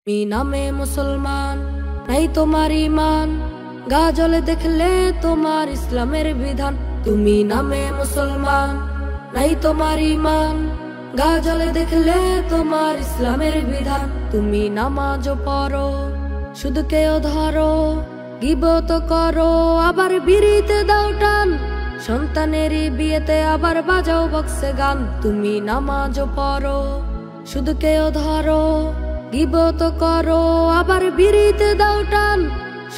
তুমি নামে মুসলমান নাই তোমার ঈমান, গা জ্বলে দেখলে তোমার ইসলামের বিধান। তুমি নামে মুসলমান নাই তোমার ঈমান, গা জ্বলে দেখলে তোমার ইসলামের বিধান। তুমি নামাজ পড়ো শুধু কেউ ধরো, গীবত করো আবার বিড়িতে দাও টান, সন্তানেরই বিয়েতে আবার বাজাও বক্সে গান। তুমি নামাজ পড়ো শুধু কেউ ধরো, গীবত করো আবার বিড়িতে দাও টান,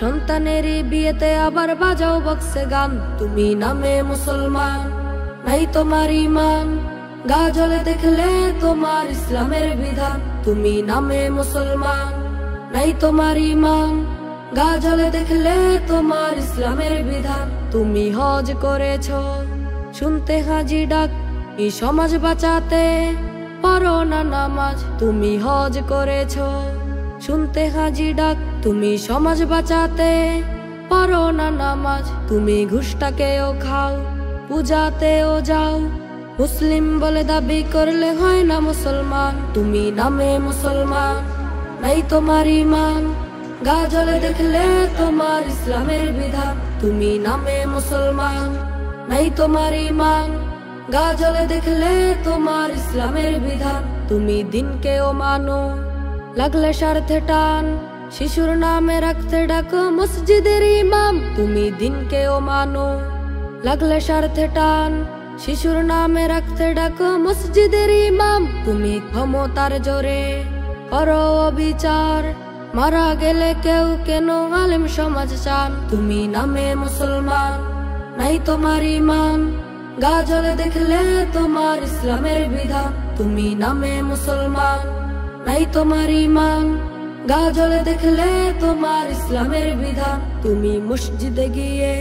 সন্তানেরই বিয়েতে আবার বাজাও বক্সে গান। তুমি নামে মুসলমান নাই তোমার ঈমান, গা জ্বলে দেখলে তোমার ইসলামের বিধান। তুমি নামে মুসলমান নাই তোমার ঈমান, গা জ্বলে দেখলে তোমার ইসলামের বিধান। তুমি হজ করেছো শুনতে হাজি ডাক, এই সমাজ বাঁচাতে পড়ো না নামাজ। তুমি হজ করেছো শুনতে হাজি ডাক, তুমি সমাজ বাঁচাতে পড়ো না নামাজ। তুমি ঘুষটাকেও খাও পূজাতেও যাও, মুসলিম বলে দাবি করলে হয় না মুসলমান। তুমি নামে মুসলমান নাই তোমার ঈমান, গা জ্বলে দেখলে তোমার ইসলামের বিধান। তুমি নামে মুসলমান নাই তোমার ঈমান, গা জ্বলে দেখলে তোমার ইসলামের বিধান। তুমি দিনকেও মানো লাগলে স্বার্থে টান, শিশুর নামে রাখতে ডাকো মসজিদের ইমাম। তুমি দিনকেও মানো লাগলে স্বার্থে টান, শিশুর নামে রাখতে ডাকো মসজিদের ইমাম। তুমি ক্ষমতার জোরে করো অবিচার, মারা গেলে কেউ কেন আলেম সমাজ চান। তুমি নামে মুসলমান নাই তোমার ঈমান, গা জ্বলে দেখলে তোমার ইসলামের বিধান। তুমি নামে মুসলমান নাই তোমার ঈমান, গা জ্বলে দেখলে তোমার ইসলামের বিধান। তুমি মসজিদে গিয়ে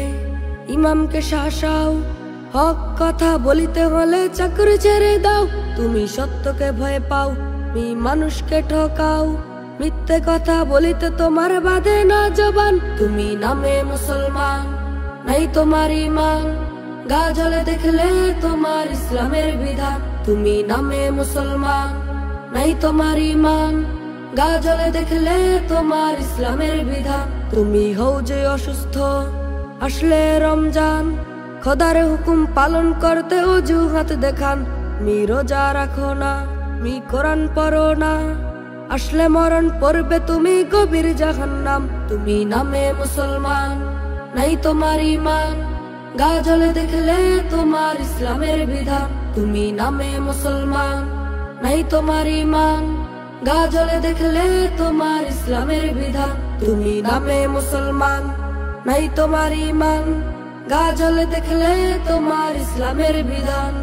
ইমামকে শাসাও, হক কথা বলিতে হলে চাকরি ছেড়ে দাও। তুমি সত্যকে ভয় পাও, তুমি মানুষকে ঠকাও, মিথ্যে কথা বলিতে তোমার বাঁধে না জবান। তুমি নামে মুসলমান নাই তোমার ঈমান, গা জ্বলে দেখলে তোমার ইসলামের বিধান। তুমি নামে মুসলমান নাই তোমার ঈমান, গা জ্বলে দেখলে তোমার ইসলামের বিধান। তুমি হও যে অসুস্থ আসলে রমজান, খোদার হুকুম পালন করতে অজুহাত দেখান। মি রোজা রাখো না, মি কোরআন পড়ো না, আসলে মরণ পড়বে তুমি গভীর জাহান্নাম। তুমি নামে মুসলমান নাই তোমার ঈমান, গা জ্বলে দেখলে তোমার ইসলামের বিধান। তুমি নামে মুসলমান নাই তোমার ঈমান, গা জ্বলে দেখলে তোমার ইসলামের বিধান। তুমি নামে মুসলমান নাই তোমার ঈমান, গা জ্বলে দেখলে তোমার ইসলামের বিধান।